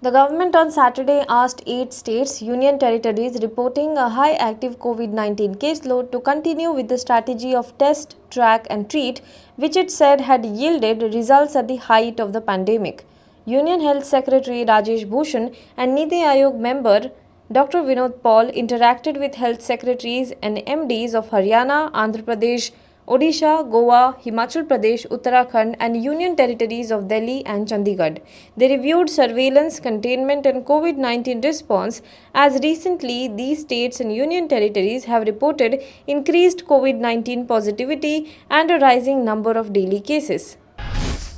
The government on Saturday asked 8 states, union territories reporting a high active COVID-19 caseload to continue with the strategy of test, track and treat, which it said had yielded results at the height of the pandemic. Union Health Secretary Rajesh Bhushan and Niti Aayog member Dr. Vinod Paul interacted with health secretaries and MDs of Haryana, Andhra Pradesh, Odisha, Goa, Himachal Pradesh, Uttarakhand and Union Territories of Delhi and Chandigarh. They reviewed surveillance, containment and COVID-19 response as recently these states and Union Territories have reported increased COVID-19 positivity and a rising number of daily cases.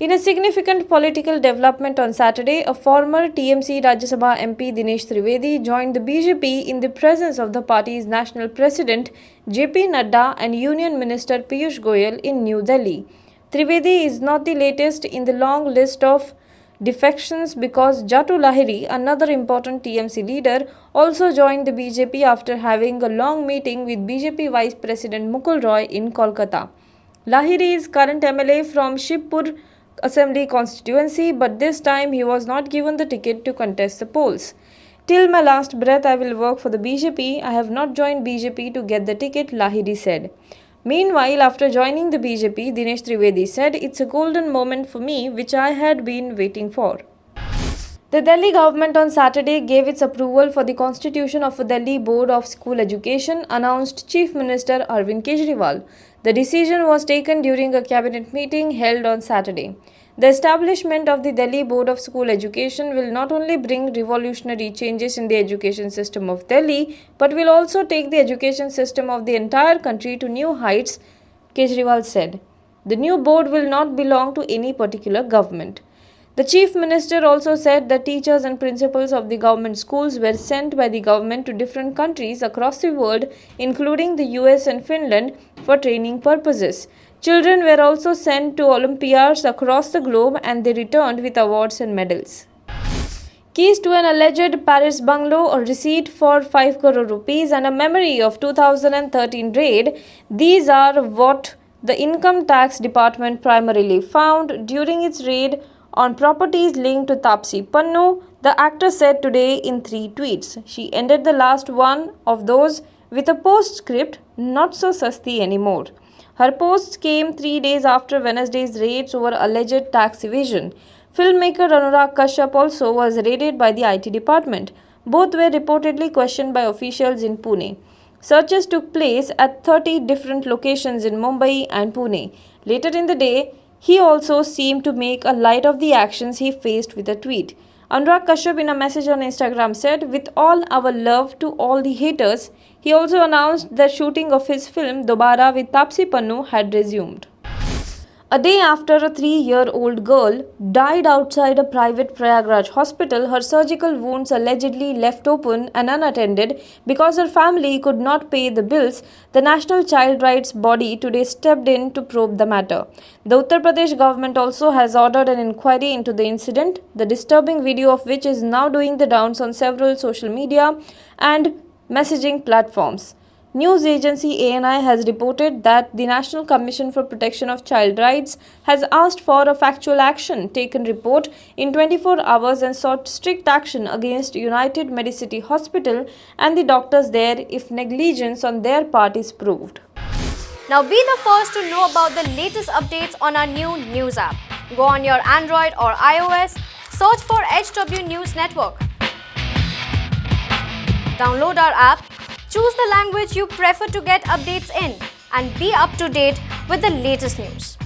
In a significant political development on Saturday, a former TMC Rajya Sabha MP Dinesh Trivedi joined the BJP in the presence of the party's national president JP Nadda and Union Minister Piyush Goyal in New Delhi. Trivedi is not the latest in the long list of defections because Jatu Lahiri, another important TMC leader, also joined the BJP after having a long meeting with BJP Vice President Mukul Roy in Kolkata. Lahiri is current MLA from Shibpur Assembly constituency, but this time he was not given the ticket to contest the polls. Till my last breath, I will work for the BJP. I have not joined BJP to get the ticket, Lahiri said. Meanwhile, after joining the BJP, Dinesh Trivedi said, "It's a golden moment for me, which I had been waiting for." The Delhi government on Saturday gave its approval for the constitution of a Delhi Board of School Education, announced Chief Minister Arvind Kejriwal. The decision was taken during a cabinet meeting held on Saturday. The establishment of the Delhi Board of School Education will not only bring revolutionary changes in the education system of Delhi, but will also take the education system of the entire country to new heights, Kejriwal said. The new board will not belong to any particular government. The Chief Minister also said that teachers and principals of the government schools were sent by the government to different countries across the world, including the US and Finland, for training purposes. Children were also sent to Olympiads across the globe and they returned with awards and medals. Keys to an alleged Paris bungalow, a receipt for 5 crore rupees and a memory of 2013 raid. These are what the Income Tax Department primarily found during its raid on properties linked to Taapsee Pannu, the actress said today in 3 tweets. She ended the last one of those with a postscript, "Not so sasti anymore." Her posts came 3 days after Wednesday's raids over alleged tax evasion. Filmmaker Anurag Kashyap also was raided by the IT department. Both were reportedly questioned by officials in Pune. Searches took place at 30 different locations in Mumbai and Pune. Later in the day, he also seemed to make a light of the actions he faced with a tweet. Anurag Kashyap in a message on Instagram said, "With all our love to all the haters." He also announced that shooting of his film Dobara with Taapsee Pannu had resumed. A day after a 3-year-old girl died outside a private Prayagraj hospital, her surgical wounds allegedly left open and unattended because her family could not pay the bills, the National Child Rights Body today stepped in to probe the matter. The Uttar Pradesh government also has ordered an inquiry into the incident, the disturbing video of which is now doing the rounds on several social media and messaging platforms. News agency ANI has reported that the National Commission for Protection of Child Rights has asked for a factual action taken report in 24 hours and sought strict action against United Medicity Hospital and the doctors there if negligence on their part is proved. Now be the first to know about the latest updates on our new news app. Go on your Android or iOS, search for HW News Network. Download our app, choose the language you prefer to get updates in, and be up to date with the latest news.